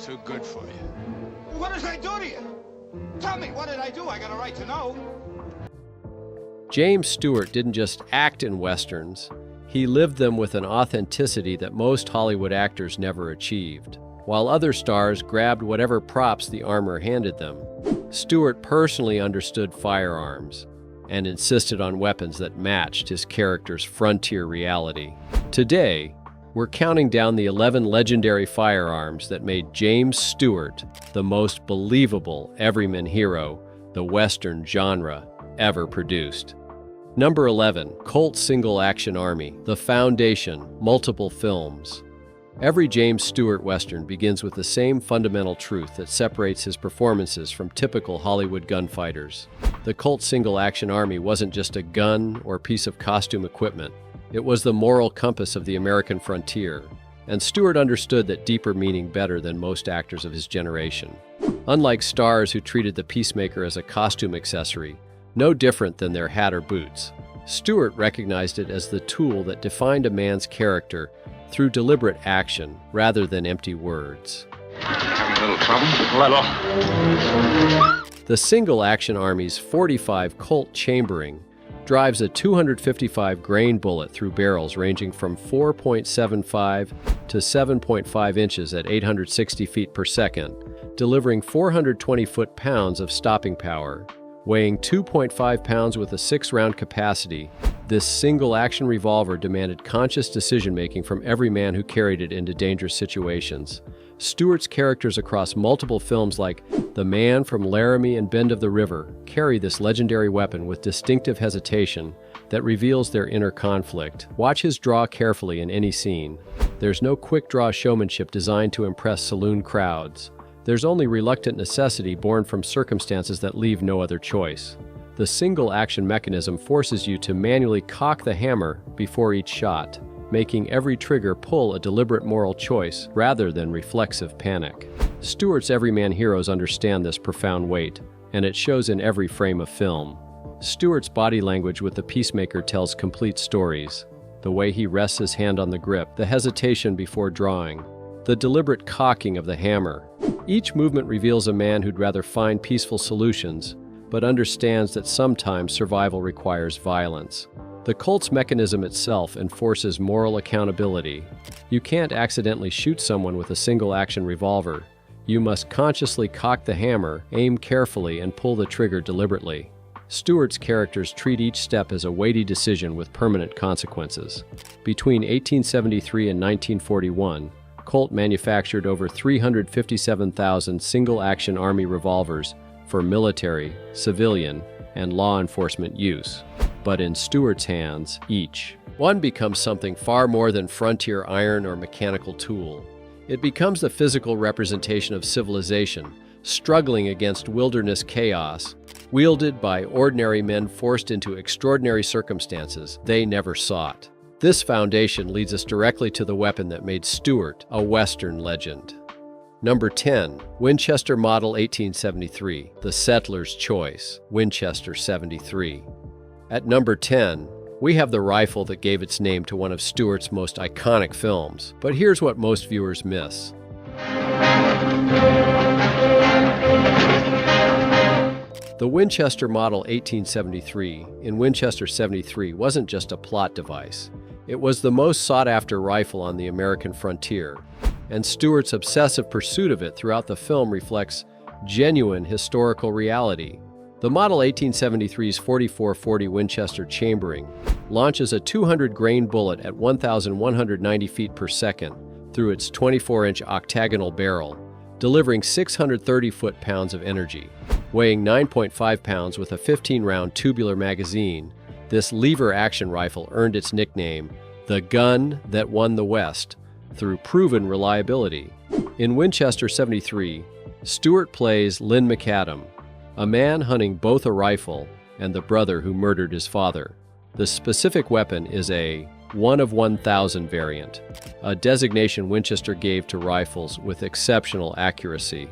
too good for you. What did I do to you? Tell me, what did I do? I got a right to know. James Stewart didn't just act in Westerns, he lived them with an authenticity that most Hollywood actors never achieved. While other stars grabbed whatever props the armor handed them, Stewart personally understood firearms and insisted on weapons that matched his character's frontier reality. Today, we're counting down the 11 legendary firearms that made James Stewart the most believable everyman hero the Western genre ever produced. Number 11, Colt Single Action Army, The Foundation, Multiple Films. Every James Stewart Western begins with the same fundamental truth that separates his performances from typical Hollywood gunfighters. The Colt Single Action Army wasn't just a gun or piece of costume equipment. It was the moral compass of the American frontier, and Stewart understood that deeper meaning better than most actors of his generation. Unlike stars who treated the Peacemaker as a costume accessory, no different than their hat or boots, Stewart recognized it as the tool that defined a man's character through deliberate action rather than empty words. Having a little trouble? Little. The Single Action Army's .45 Colt chambering drives a 255 grain bullet through barrels ranging from 4.75 to 7.5 inches at 860 feet per second, delivering 420 foot-pounds of stopping power. Weighing 2.5 pounds with a 6-round capacity, this single-action revolver demanded conscious decision-making from every man who carried it into dangerous situations. Stewart's characters across multiple films like The Man from Laramie and Bend of the River carry this legendary weapon with distinctive hesitation that reveals their inner conflict. Watch his draw carefully in any scene. There's no quick-draw showmanship designed to impress saloon crowds. There's only reluctant necessity born from circumstances that leave no other choice. The single-action mechanism forces you to manually cock the hammer before each shot, making every trigger pull a deliberate moral choice rather than reflexive panic. Stewart's everyman heroes understand this profound weight, and it shows in every frame of film. Stewart's body language with the Peacemaker tells complete stories. The way he rests his hand on the grip, the hesitation before drawing, the deliberate cocking of the hammer. Each movement reveals a man who'd rather find peaceful solutions, but understands that sometimes survival requires violence. The Colt's mechanism itself enforces moral accountability. You can't accidentally shoot someone with a single-action revolver. You must consciously cock the hammer, aim carefully, and pull the trigger deliberately. Stewart's characters treat each step as a weighty decision with permanent consequences. Between 1873 and 1941, Colt manufactured over 357,000 single-action Army revolvers for military, civilian, and law enforcement use. But in Stewart's hands, each one becomes something far more than frontier iron or mechanical tool. It becomes the physical representation of civilization, struggling against wilderness chaos, wielded by ordinary men forced into extraordinary circumstances they never sought. This foundation leads us directly to the weapon that made Stewart a Western legend. Number 10, Winchester Model 1873, the settler's choice, Winchester 73. At number 10, we have the rifle that gave its name to one of Stewart's most iconic films. But here's what most viewers miss. The Winchester Model 1873 in Winchester 73 wasn't just a plot device. It was the most sought-after rifle on the American frontier, and Stewart's obsessive pursuit of it throughout the film reflects genuine historical reality. The Model 1873's .44-40 Winchester chambering launches a 200-grain bullet at 1,190 feet per second through its 24-inch octagonal barrel, delivering 630 foot-pounds of energy. Weighing 9.5 pounds with a 15-round tubular magazine, this lever-action rifle earned its nickname, the gun that won the West, through proven reliability. In Winchester 73, Stewart plays Lynn McAdam, a man hunting both a rifle and the brother who murdered his father. The specific weapon is a 1 of 1,000 variant, a designation Winchester gave to rifles with exceptional accuracy.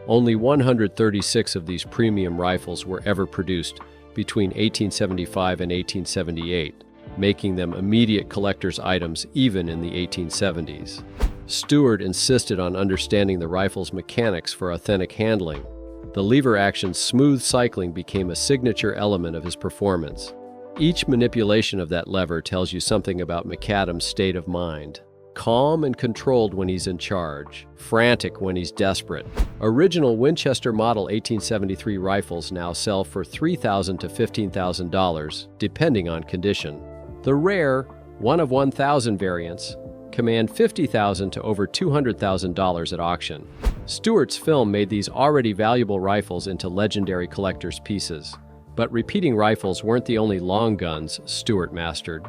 Only 136 of these premium rifles were ever produced between 1875 and 1878, making them immediate collector's items even in the 1870s. Stewart insisted on understanding the rifle's mechanics for authentic handling. The lever-action smooth cycling became a signature element of his performance. Each manipulation of that lever tells you something about McAdam's state of mind. Calm and controlled when he's in charge, frantic when he's desperate. Original Winchester Model 1873 rifles now sell for $3,000 to $15,000, depending on condition. The rare, 1 of 1,000 variants command $50,000 to over $200,000 at auction. Stewart's film made these already valuable rifles into legendary collector's pieces. But repeating rifles weren't the only long guns Stewart mastered.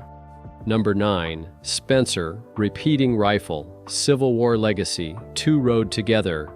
Number 9. Spencer Repeating Rifle, Civil War Legacy, Two Rode Together.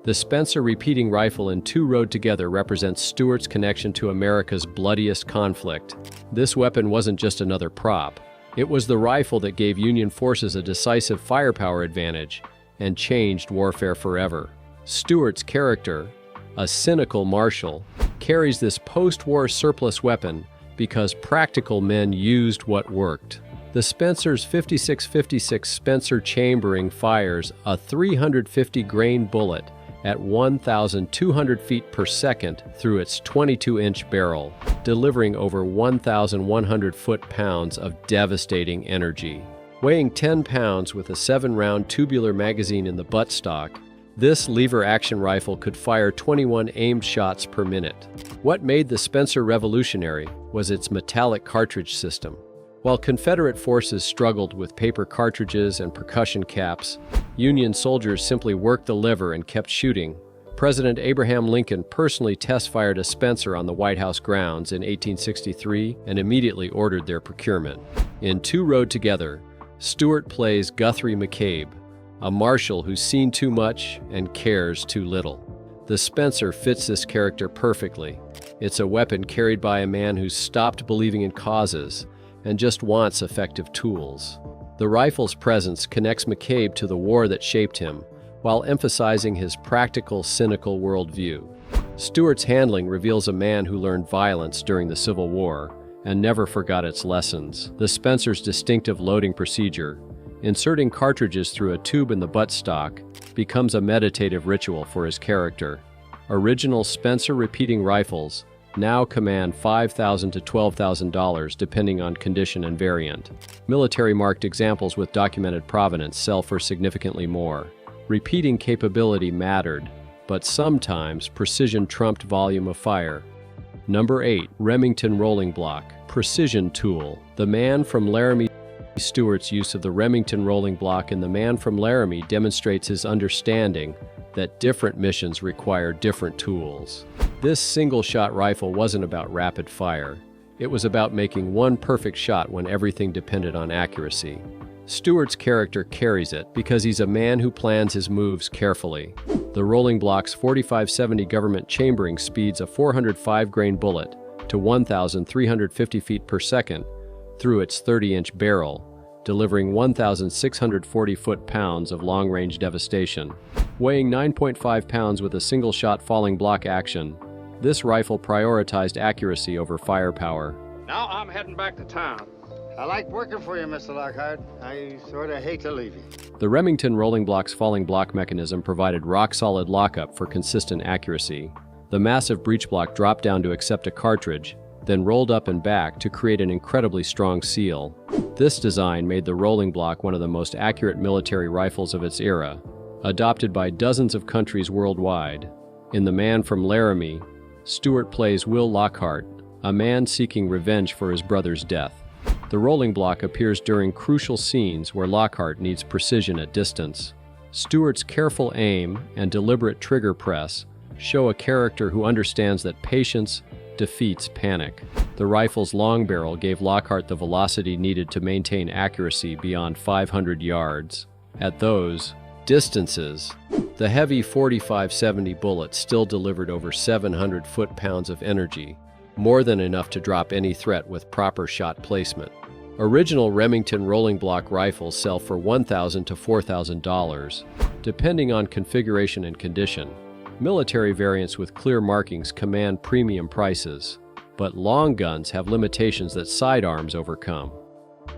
The Spencer repeating rifle and Two Rode Together represents Stewart's connection to America's bloodiest conflict. This weapon wasn't just another prop. It was the rifle that gave Union forces a decisive firepower advantage and changed warfare forever. Stewart's character, a cynical marshal, carries this post-war surplus weapon because practical men used what worked. The Spencer's 56-56 Spencer chambering fires a 350-grain bullet at 1,200 feet per second through its 22-inch barrel, delivering over 1,100 foot-pounds of devastating energy. Weighing 10 pounds with a 7-round tubular magazine in the buttstock, this lever-action rifle could fire 21 aimed shots per minute. What made the Spencer revolutionary was its metallic cartridge system. While Confederate forces struggled with paper cartridges and percussion caps, Union soldiers simply worked the lever and kept shooting. President Abraham Lincoln personally test-fired a Spencer on the White House grounds in 1863 and immediately ordered their procurement. In Two Rode Together, Stewart plays Guthrie McCabe, a marshal who's seen too much and cares too little. The Spencer fits this character perfectly. It's a weapon carried by a man who's stopped believing in causes and just wants effective tools. The rifle's presence connects McCabe to the war that shaped him, while emphasizing his practical, cynical worldview. Stewart's handling reveals a man who learned violence during the Civil War and never forgot its lessons. The Spencer's distinctive loading procedure, inserting cartridges through a tube in the buttstock, becomes a meditative ritual for his character. Original Spencer repeating rifles now command $5,000 to $12,000 depending on condition and variant. Military-marked examples with documented provenance sell for significantly more. Repeating capability mattered, but sometimes precision trumped volume of fire. Number 8. Remington Rolling Block, Precision Tool. The Man from Laramie. Stewart's use of the Remington rolling block in The Man from Laramie demonstrates his understanding that different missions require different tools. This single-shot rifle wasn't about rapid fire. It was about making one perfect shot when everything depended on accuracy. Stewart's character carries it because he's a man who plans his moves carefully. The rolling block's 45-70 government chambering speeds a 405-grain bullet to 1,350 feet per second through its 30-inch barrel, delivering 1,640 foot-pounds of long-range devastation. Weighing 9.5 pounds with a single-shot falling block action, this rifle prioritized accuracy over firepower. Now I'm heading back to town. I like working for you, Mr. Lockhart. I sort of hate to leave you. The Remington rolling block's falling block mechanism provided rock-solid lockup for consistent accuracy. The massive breech block dropped down to accept a cartridge, then rolled up and back to create an incredibly strong seal. This design made the rolling block one of the most accurate military rifles of its era, adopted by dozens of countries worldwide. In The Man from Laramie, Stewart plays Will Lockhart, a man seeking revenge for his brother's death. The rolling block appears during crucial scenes where Lockhart needs precision at distance. Stewart's careful aim and deliberate trigger press show a character who understands that patience defeats panic. The rifle's long barrel gave Lockhart the velocity needed to maintain accuracy beyond 500 yards. At those distances, the heavy 45-70 bullet still delivered over 700 foot-pounds of energy, more than enough to drop any threat with proper shot placement. Original Remington rolling block rifles sell for $1,000 to $4,000, depending on configuration and condition. Military variants with clear markings command premium prices, but long guns have limitations that sidearms overcome.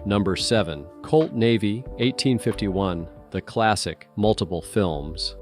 Number 7. Colt Navy, 1851, the classic, multiple films.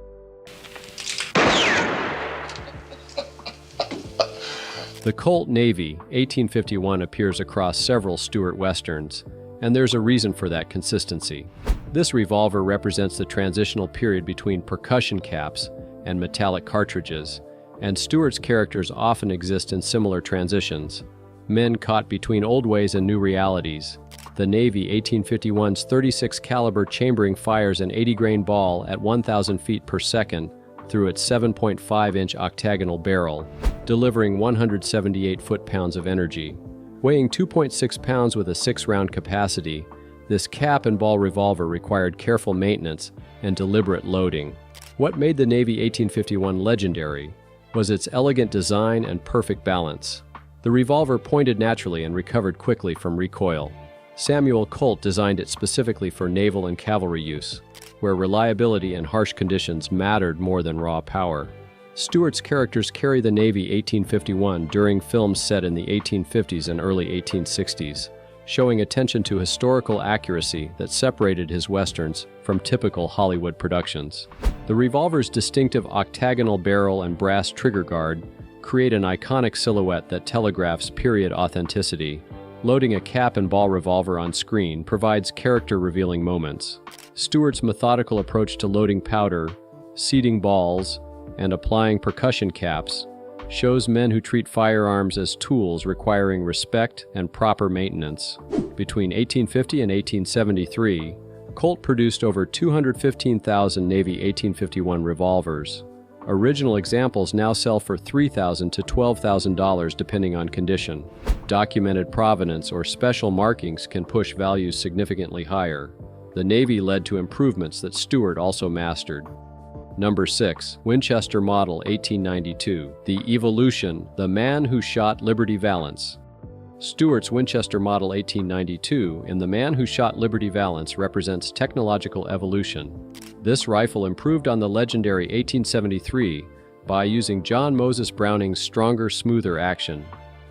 The Colt Navy, 1851, appears across several Stewart westerns, and there's a reason for that consistency. This revolver represents the transitional period between percussion caps and metallic cartridges, and Stewart's characters often exist in similar transitions. Men caught between old ways and new realities. The Navy 1851's 36 caliber chambering fires an 80-grain ball at 1,000 feet per second through its 7.5-inch octagonal barrel, delivering 178 foot-pounds of energy. Weighing 2.6 pounds with a 6-round capacity, this cap and ball revolver required careful maintenance and deliberate loading. What made the Navy 1851 legendary was its elegant design and perfect balance. The revolver pointed naturally and recovered quickly from recoil. Samuel Colt designed it specifically for naval and cavalry use, where reliability and harsh conditions mattered more than raw power. Stewart's characters carry the Navy 1851 during films set in the 1850s and early 1860s, showing attention to historical accuracy that separated his westerns from typical Hollywood productions. The revolver's distinctive octagonal barrel and brass trigger guard create an iconic silhouette that telegraphs period authenticity. Loading a cap and ball revolver on screen provides character-revealing moments. Stewart's methodical approach to loading powder, seating balls, and applying percussion caps shows men who treat firearms as tools requiring respect and proper maintenance. Between 1850 and 1873, Colt produced over 215,000 Navy 1851 revolvers. Original examples now sell for $3,000 to $12,000 depending on condition. Documented provenance or special markings can push values significantly higher. The Navy led to improvements that Stewart also mastered. Number 6. Winchester Model 1892, The Evolution, The Man Who Shot Liberty Valance. Stewart's Winchester Model 1892 in The Man Who Shot Liberty Valance represents technological evolution. This rifle improved on the legendary 1873 by using John Moses Browning's stronger, smoother action.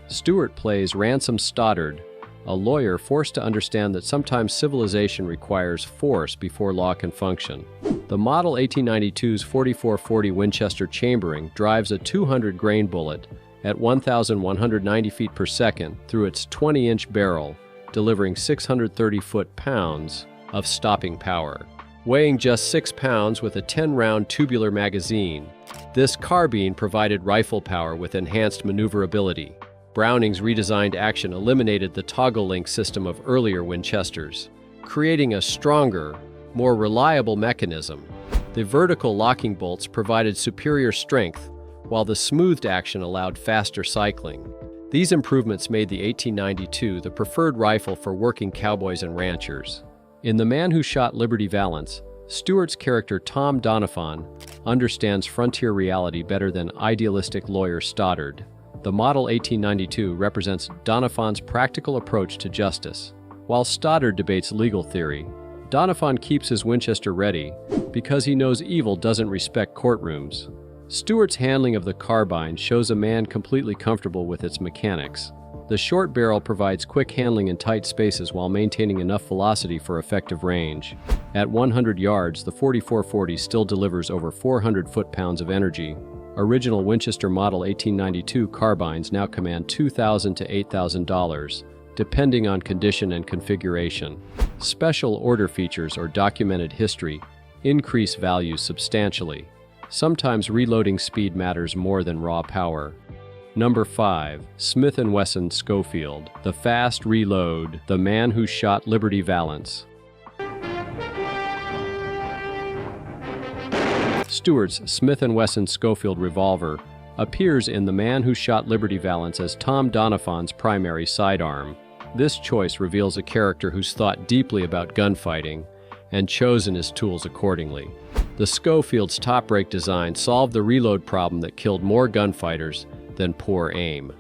Stewart plays Ransom Stoddard, a lawyer forced to understand that sometimes civilization requires force before law can function. The Model 1892's 4440 Winchester chambering drives a 200-grain bullet at 1,190 feet per second through its 20-inch barrel, delivering 630 foot-pounds of stopping power. Weighing just 6 pounds with a 10-round tubular magazine, this carbine provided rifle power with enhanced maneuverability. Browning's redesigned action eliminated the toggle link system of earlier Winchesters, creating a stronger, more reliable mechanism. The vertical locking bolts provided superior strength, while the smoothed action allowed faster cycling. These improvements made the 1892 the preferred rifle for working cowboys and ranchers. In The Man Who Shot Liberty Valance, Stewart's character Tom Doniphan understands frontier reality better than idealistic lawyer Stoddard. The Model 1892 represents Doniphan's practical approach to justice. While Stoddard debates legal theory, Doniphan keeps his Winchester ready because he knows evil doesn't respect courtrooms. Stewart's handling of the carbine shows a man completely comfortable with its mechanics. The short barrel provides quick handling in tight spaces while maintaining enough velocity for effective range. At 100 yards, the 4440 still delivers over 400 foot-pounds of energy. Original Winchester Model 1892 carbines now command $2,000 to $8,000, depending on condition and configuration. Special order features or documented history increase value substantially. Sometimes reloading speed matters more than raw power. Number 5. Smith & Wesson Schofield, The Fast Reload, The Man Who Shot Liberty Valance. Stewart's Smith & Wesson Schofield revolver appears in The Man Who Shot Liberty Valance as Tom Doniphan's primary sidearm. This choice reveals a character who's thought deeply about gunfighting and chosen his tools accordingly. The Schofield's top-rake design solved the reload problem that killed more gunfighters than poor aim.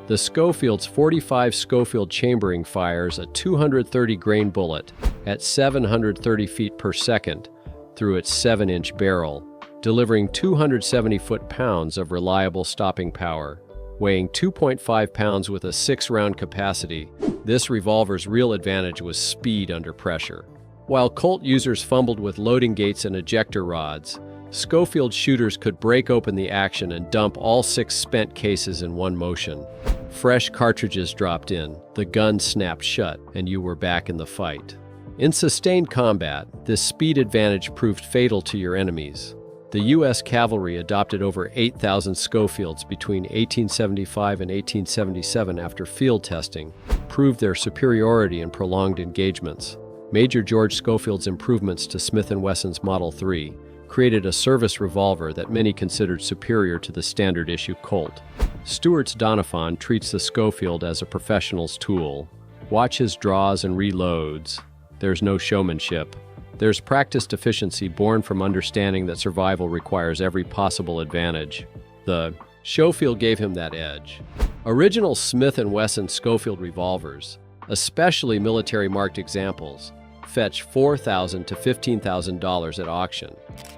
The Schofield's 45 Schofield chambering fires a 230-grain bullet at 730 feet per second through its 7-inch barrel, delivering 270 foot-pounds of reliable stopping power. Weighing 2.5 pounds with a 6-round capacity, this revolver's real advantage was speed under pressure. While Colt users fumbled with loading gates and ejector rods, Schofield shooters could break open the action and dump all 6 spent cases in one motion. Fresh cartridges dropped in, the gun snapped shut, and you were back in the fight. In sustained combat, this speed advantage proved fatal to your enemies. The U.S. cavalry adopted over 8,000 Schofields between 1875 and 1877 after field testing, proved their superiority in prolonged engagements. Major George Schofield's improvements to Smith & Wesson's Model 3 created a service revolver that many considered superior to the standard-issue Colt. Stewart's Doniphan treats the Schofield as a professional's tool. Watch his draws and reloads. There's no showmanship. There's practiced efficiency born from understanding that survival requires every possible advantage. The Schofield gave him that edge. Original Smith & Wesson Schofield revolvers, especially military-marked examples, fetch $4,000 to $15,000 at auction.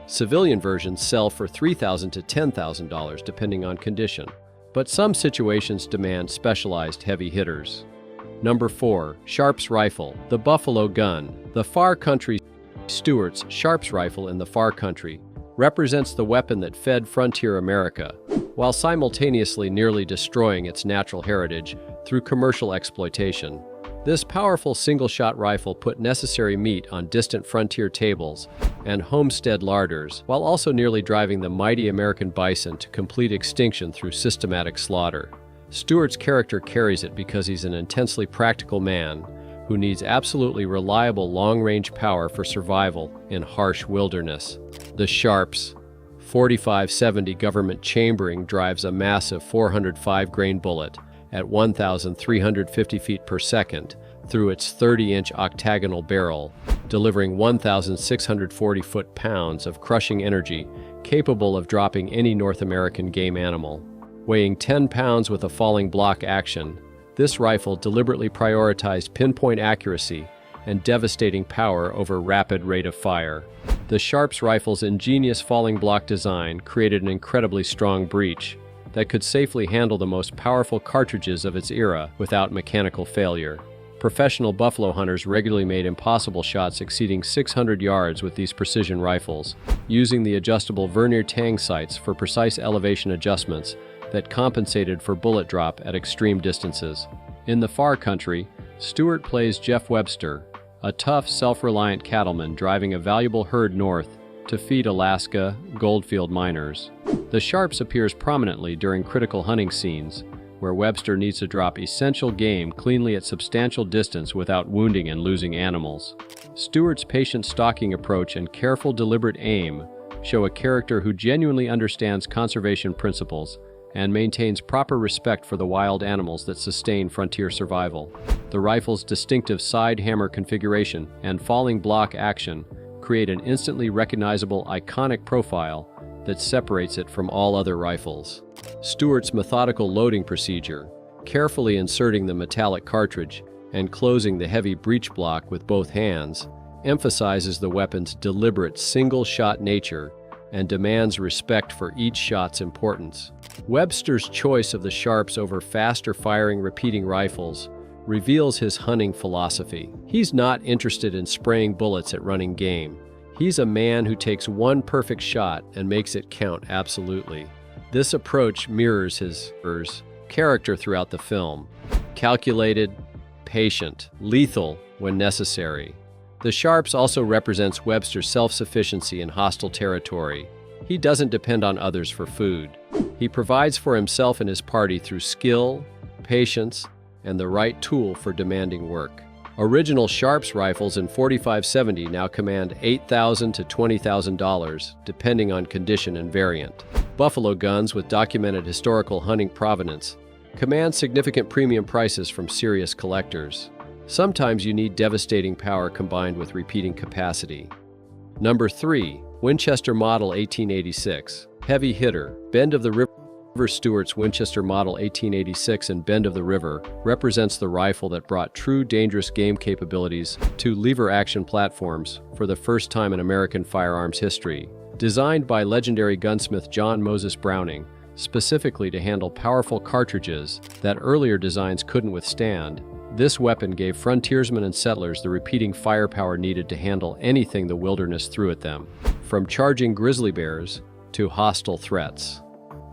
Civilian versions sell for $3,000 to $10,000 depending on condition, but some situations demand specialized heavy hitters. Number 4. Sharps Rifle, the Buffalo Gun. The Far Country Stewart's Sharps rifle in the Far Country represents the weapon that fed frontier America, while simultaneously nearly destroying its natural heritage through commercial exploitation. This powerful single-shot rifle put necessary meat on distant frontier tables and homestead larders, while also nearly driving the mighty American bison to complete extinction through systematic slaughter. Stewart's character carries it because he's an intensely practical man who needs absolutely reliable long-range power for survival in harsh wilderness. The Sharps 4570 government chambering drives a massive 405-grain bullet at 1,350 feet per second through its 30-inch octagonal barrel, delivering 1,640 foot-pounds of crushing energy capable of dropping any North American game animal. Weighing 10 pounds with a falling block action, this rifle deliberately prioritized pinpoint accuracy and devastating power over rapid rate of fire. The Sharps rifle's ingenious falling block design created an incredibly strong breech that could safely handle the most powerful cartridges of its era without mechanical failure. Professional buffalo hunters regularly made impossible shots exceeding 600 yards with these precision rifles, using the adjustable vernier tang sights for precise elevation adjustments that compensated for bullet drop at extreme distances. In the Far Country, Stewart plays Jeff Webster, a tough, self-reliant cattleman driving a valuable herd north to feed Alaska goldfield miners. The Sharps appears prominently during critical hunting scenes, where Webster needs to drop essential game cleanly at substantial distance without wounding and losing animals. Stewart's patient stalking approach and careful, deliberate aim show a character who genuinely understands conservation principles and maintains proper respect for the wild animals that sustain frontier survival. The rifle's distinctive side hammer configuration and falling block action create an instantly recognizable, iconic profile that separates it from all other rifles. Stewart's methodical loading procedure, carefully inserting the metallic cartridge and closing the heavy breech block with both hands, emphasizes the weapon's deliberate single-shot nature and demands respect for each shot's importance. Webster's choice of the Sharps over faster-firing repeating rifles reveals his hunting philosophy. He's not interested in spraying bullets at running game. He's a man who takes one perfect shot and makes it count absolutely. This approach mirrors his character throughout the film. Calculated, patient, lethal when necessary. The Sharps also represents Webster's self-sufficiency in hostile territory. He doesn't depend on others for food. He provides for himself and his party through skill, patience, and the right tool for demanding work. Original Sharps rifles in 4570 now command $8,000 to $20,000, depending on condition and variant. Buffalo guns with documented historical hunting provenance command significant premium prices from serious collectors. Sometimes you need devastating power combined with repeating capacity. Number 3. Winchester Model 1886. Heavy hitter. Bend of the River. Stewart's Winchester Model 1886 and Bend of the River represents the rifle that brought true dangerous game capabilities to lever-action platforms for the first time in American firearms history. Designed by legendary gunsmith John Moses Browning, specifically to handle powerful cartridges that earlier designs couldn't withstand. This weapon gave frontiersmen and settlers the repeating firepower needed to handle anything the wilderness threw at them, from charging grizzly bears to hostile threats.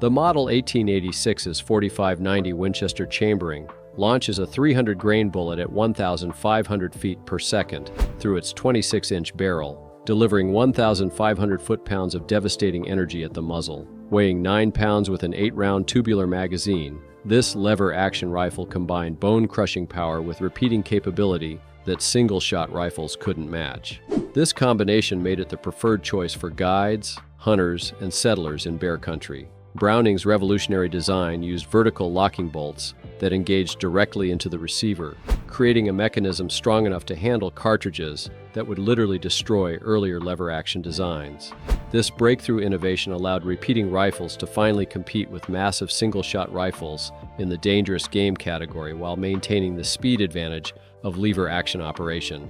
The Model 1886's 4590 Winchester chambering launches a 300-grain bullet at 1,500 feet per second through its 26-inch barrel, delivering 1,500 foot-pounds of devastating energy at the muzzle. Weighing 9 pounds with an 8-round tubular magazine, this lever-action rifle combined bone-crushing power with repeating capability that single-shot rifles couldn't match. This combination made it the preferred choice for guides, hunters, and settlers in bear country. Browning's revolutionary design used vertical locking bolts that engaged directly into the receiver, creating a mechanism strong enough to handle cartridges that would literally destroy earlier lever-action designs. This breakthrough innovation allowed repeating rifles to finally compete with massive single-shot rifles in the dangerous game category while maintaining the speed advantage of lever-action operation.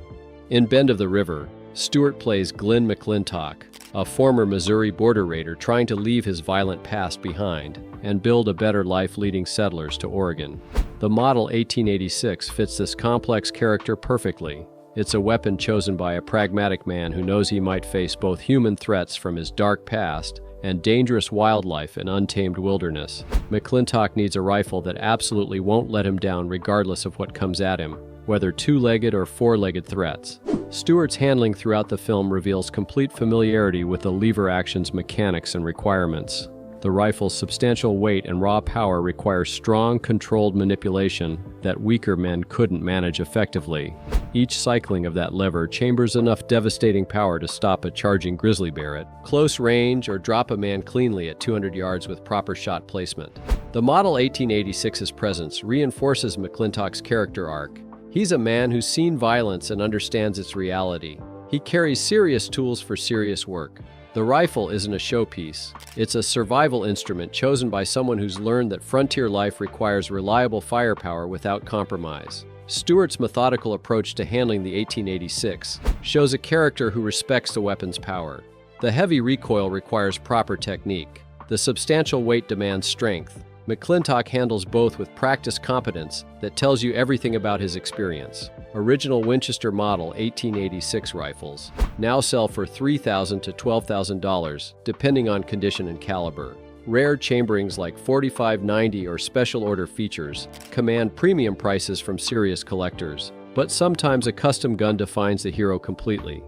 In Bend of the River, Stewart plays Glenn McClintock, a former Missouri border raider trying to leave his violent past behind and build a better life leading settlers to Oregon. The Model 1886 fits this complex character perfectly. It's a weapon chosen by a pragmatic man who knows he might face both human threats from his dark past and dangerous wildlife and untamed wilderness. McClintock needs a rifle that absolutely won't let him down regardless of what comes at him, whether two-legged or four-legged threats. Stewart's handling throughout the film reveals complete familiarity with the lever action's mechanics and requirements. The rifle's substantial weight and raw power require strong, controlled manipulation that weaker men couldn't manage effectively. Each cycling of that lever chambers enough devastating power to stop a charging grizzly bear at close range or drop a man cleanly at 200 yards with proper shot placement. The Model 1886's presence reinforces McClintock's character arc. He's a man who's seen violence and understands its reality. He carries serious tools for serious work. The rifle isn't a showpiece. It's a survival instrument chosen by someone who's learned that frontier life requires reliable firepower without compromise. Stewart's methodical approach to handling the 1886 shows a character who respects the weapon's power. The heavy recoil requires proper technique. The substantial weight demands strength. McClintock handles both with practiced competence that tells you everything about his experience. Original Winchester Model 1886 rifles now sell for $3,000 to $12,000, depending on condition and caliber. Rare chamberings like 4590 or special order features command premium prices from serious collectors, but sometimes a custom gun defines the hero completely.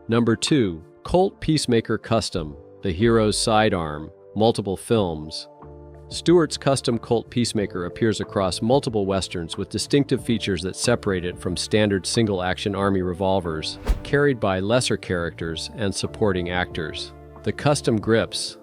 Number 2. Colt Peacemaker Custom, the hero's sidearm, multiple films. Stewart's custom Colt Peacemaker appears across multiple westerns with distinctive features that separate it from standard single-action Army revolvers, carried by lesser characters and supporting actors. The custom grips,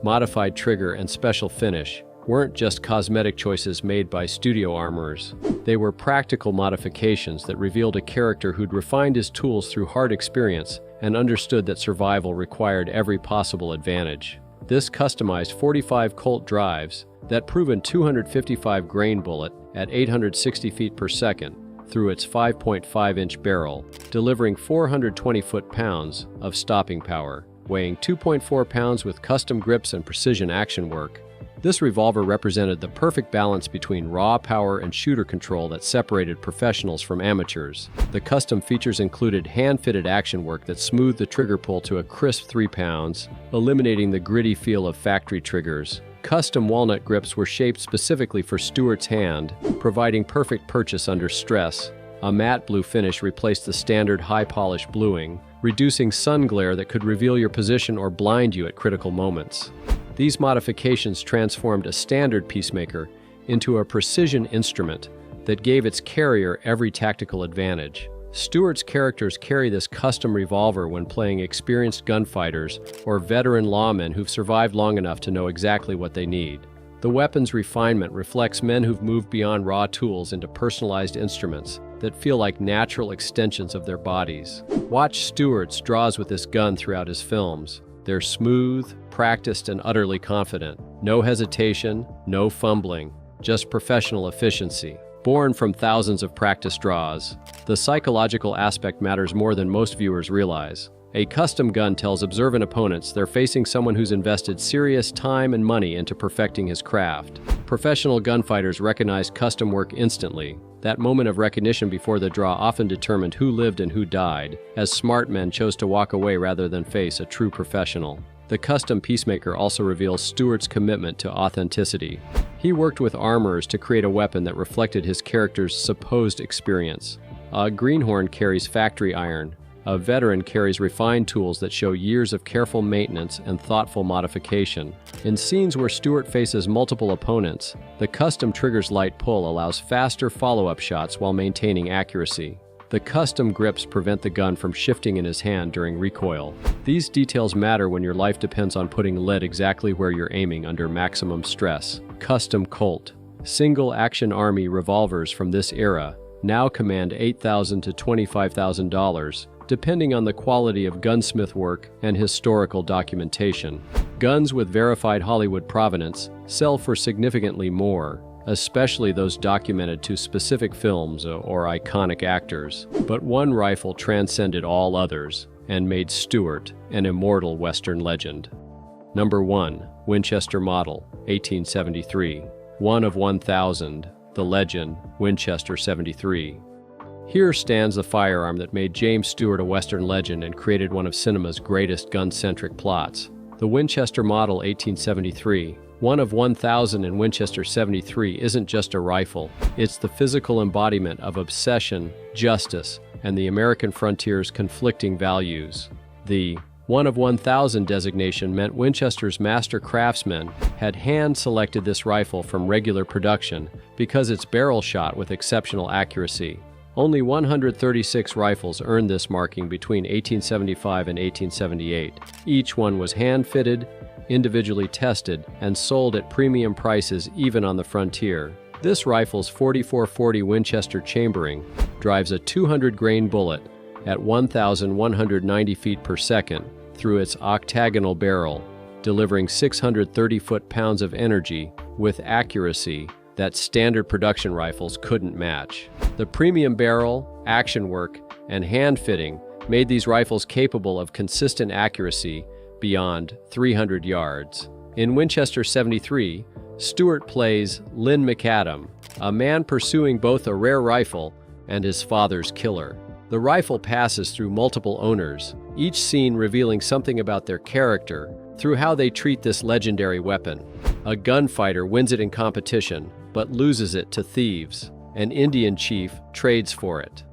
modified trigger, and special finish weren't just cosmetic choices made by studio armorers. They were practical modifications that revealed a character who'd refined his tools through hard experience and understood that survival required every possible advantage. This customized 45 Colt drives that proven 255 grain bullet at 860 feet per second through its 5.5-inch barrel, delivering 420 foot-pounds of stopping power, weighing 2.4 pounds with custom grips and precision action work. This revolver represented the perfect balance between raw power and shooter control that separated professionals from amateurs. The custom features included hand-fitted action work that smoothed the trigger pull to a crisp 3 pounds, eliminating the gritty feel of factory triggers. Custom walnut grips were shaped specifically for Stewart's hand, providing perfect purchase under stress. A matte blue finish replaced the standard high-polish bluing, reducing sun glare that could reveal your position or blind you at critical moments. These modifications transformed a standard Peacemaker into a precision instrument that gave its carrier every tactical advantage. Stewart's characters carry this custom revolver when playing experienced gunfighters or veteran lawmen who've survived long enough to know exactly what they need. The weapon's refinement reflects men who've moved beyond raw tools into personalized instruments that feel like natural extensions of their bodies. Watch Stewart's draws with this gun throughout his films. They're smooth, practiced, and utterly confident. No hesitation, no fumbling, just professional efficiency. Born from thousands of practice draws, the psychological aspect matters more than most viewers realize. A custom gun tells observant opponents they're facing someone who's invested serious time and money into perfecting his craft. Professional gunfighters recognized custom work instantly. That moment of recognition before the draw often determined who lived and who died, as smart men chose to walk away rather than face a true professional. The custom Peacemaker also reveals Stewart's commitment to authenticity. He worked with armorers to create a weapon that reflected his character's supposed experience. A greenhorn carries factory iron. A veteran carries refined tools that show years of careful maintenance and thoughtful modification. In scenes where Stewart faces multiple opponents, the custom trigger's light pull allows faster follow-up shots while maintaining accuracy. The custom grips prevent the gun from shifting in his hand during recoil. These details matter when your life depends on putting lead exactly where you're aiming under maximum stress. Custom Colt. Single-action Army revolvers from this era now command $8,000 to $25,000, depending on the quality of gunsmith work and historical documentation. Guns with verified Hollywood provenance sell for significantly more, especially those documented to specific films or iconic actors. But one rifle transcended all others and made Stewart an immortal Western legend. Number 1. Winchester Model, 1873. One of 1,000, the legend, Winchester 73. Here stands the firearm that made James Stewart a Western legend and created one of cinema's greatest gun-centric plots. The Winchester Model 1873, one of 1,000 in Winchester 73, isn't just a rifle. It's the physical embodiment of obsession, justice, and the American frontier's conflicting values. The 1 of 1,000 designation meant Winchester's master craftsmen had hand-selected this rifle from regular production because it's barrel shot with exceptional accuracy. Only 136 rifles earned this marking between 1875 and 1878. Each one was hand-fitted, individually tested, and sold at premium prices even on the frontier. This rifle's 4440 Winchester chambering drives a 200-grain bullet at 1,190 feet per second through its octagonal barrel, delivering 630 foot-pounds of energy with accuracy that standard production rifles couldn't match. The premium barrel, action work, and hand fitting made these rifles capable of consistent accuracy beyond 300 yards. In Winchester 73, Stewart plays Lynn McAdam, a man pursuing both a rare rifle and his father's killer. The rifle passes through multiple owners, each scene revealing something about their character through how they treat this legendary weapon. A gunfighter wins it in competition, but loses it to thieves. An Indian chief trades for it.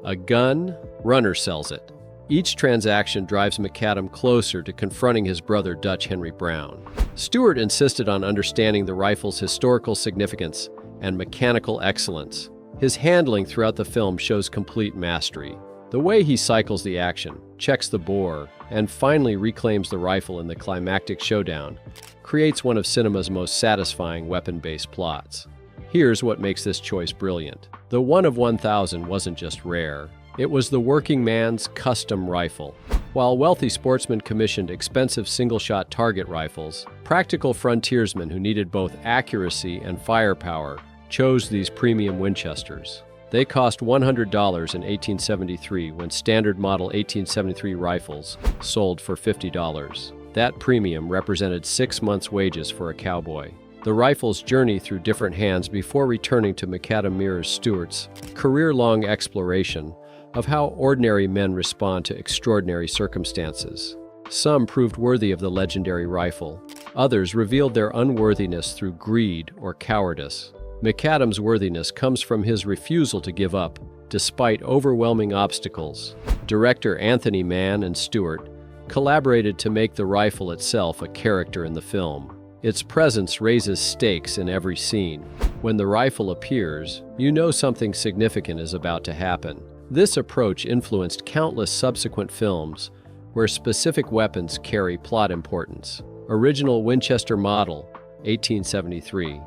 A gun runner sells it. Each transaction drives McAdam closer to confronting his brother Dutch Henry Brown. Stewart insisted on understanding the rifle's historical significance and mechanical excellence. His handling throughout the film shows complete mastery. The way he cycles the action, checks the bore, and finally reclaims the rifle in the climactic showdown creates one of cinema's most satisfying weapon-based plots. Here's what makes this choice brilliant. The 1 of 1,000 wasn't just rare. It was the working man's custom rifle. While wealthy sportsmen commissioned expensive single-shot target rifles, practical frontiersmen who needed both accuracy and firepower chose these premium Winchesters. They cost $100 in 1873 when standard model 1873 rifles sold for $50. That premium represented 6 months' wages for a cowboy. The rifles journey through different hands before returning to McAdam mirrors Stewart's career-long exploration of how ordinary men respond to extraordinary circumstances. Some proved worthy of the legendary rifle. Others revealed their unworthiness through greed or cowardice. McAdam's worthiness comes from his refusal to give up, despite overwhelming obstacles. Director Anthony Mann and Stewart collaborated to make the rifle itself a character in the film. Its presence raises stakes in every scene. When the rifle appears, you know something significant is about to happen. This approach influenced countless subsequent films where specific weapons carry plot importance. Original Winchester Model, 1873.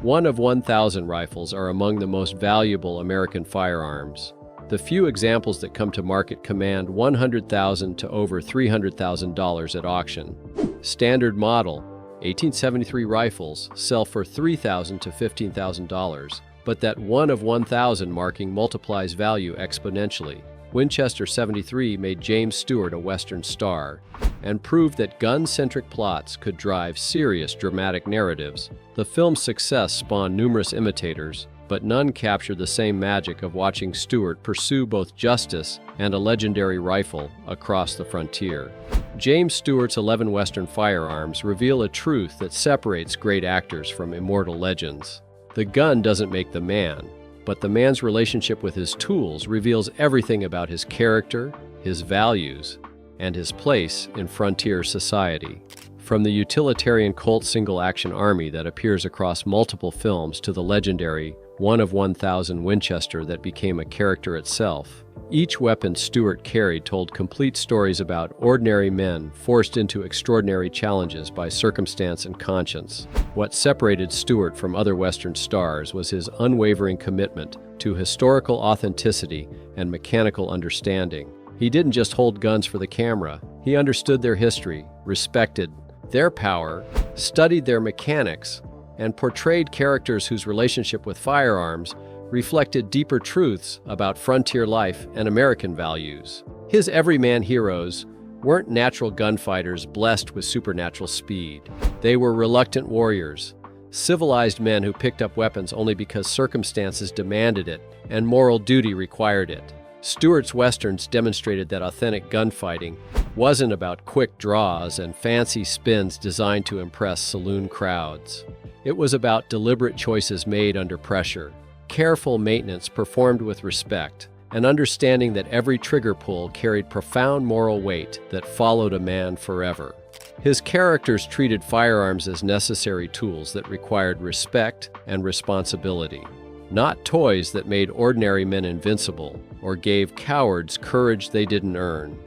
1 of 1,000 rifles are among the most valuable American firearms. The few examples that come to market command $100,000 to over $300,000 at auction. Standard Model 1873 rifles sell for $3,000 to $15,000, but that 1 of 1,000 marking multiplies value exponentially. Winchester 73 made James Stewart a Western star and proved that gun-centric plots could drive serious dramatic narratives. The film's success spawned numerous imitators, but none captured the same magic of watching Stewart pursue both justice and a legendary rifle across the frontier. James Stewart's 11 Western firearms reveal a truth that separates great actors from immortal legends. The gun doesn't make the man, but the man's relationship with his tools reveals everything about his character, his values, and his place in frontier society. From the utilitarian Colt single-action army that appears across multiple films to the legendary 1 of 1,000 Winchester that became a character itself, each weapon Stewart carried told complete stories about ordinary men forced into extraordinary challenges by circumstance and conscience. What separated Stewart from other Western stars was his unwavering commitment to historical authenticity and mechanical understanding. He didn't just hold guns for the camera. He understood their history, respected their power, studied their mechanics, and portrayed characters whose relationship with firearms reflected deeper truths about frontier life and American values. His everyman heroes weren't natural gunfighters blessed with supernatural speed. They were reluctant warriors, civilized men who picked up weapons only because circumstances demanded it and moral duty required it. Stewart's Westerns demonstrated that authentic gunfighting wasn't about quick draws and fancy spins designed to impress saloon crowds. It was about deliberate choices made under pressure, careful maintenance performed with respect, and understanding that every trigger pull carried profound moral weight that followed a man forever. His characters treated firearms as necessary tools that required respect and responsibility, not toys that made ordinary men invincible or gave cowards courage they didn't earn.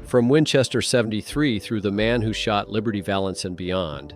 From Winchester 73 through The Man Who Shot Liberty Valance and beyond,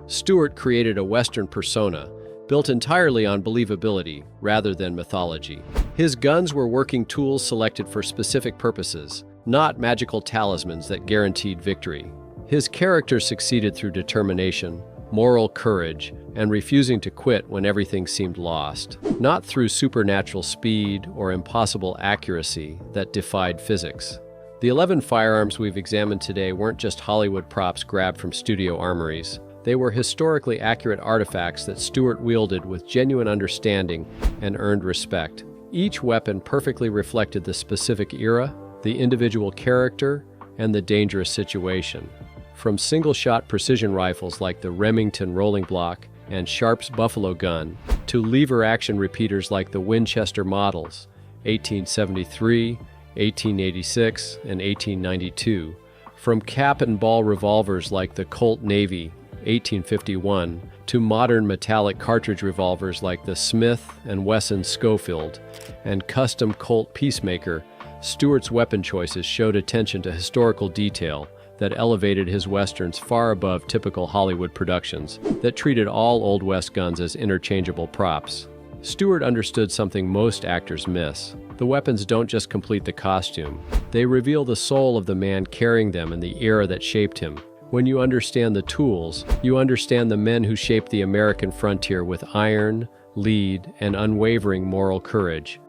Stewart created a Western persona built entirely on believability rather than mythology. His guns were working tools selected for specific purposes, not magical talismans that guaranteed victory. His characters succeeded through determination, moral courage, and refusing to quit when everything seemed lost, not through supernatural speed or impossible accuracy that defied physics. The 11 firearms we've examined today weren't just Hollywood props grabbed from studio armories. They were historically accurate artifacts that Stewart wielded with genuine understanding and earned respect. Each weapon perfectly reflected the specific era, the individual character, and the dangerous situation. From single-shot precision rifles like the Remington rolling block and Sharp's Buffalo gun, to lever-action repeaters like the Winchester Models, 1873, 1886, and 1892. From cap-and-ball revolvers like the Colt Navy, 1851, to modern metallic cartridge revolvers like the Smith and Wesson Schofield, and custom Colt Peacemaker, Stewart's weapon choices showed attention to historical detail that elevated his Westerns far above typical Hollywood productions that treated all Old West guns as interchangeable props. Stewart understood something most actors miss. The weapons don't just complete the costume. They reveal the soul of the man carrying them and the era that shaped him. When you understand the tools, you understand the men who shaped the American frontier with iron, lead, and unwavering moral courage.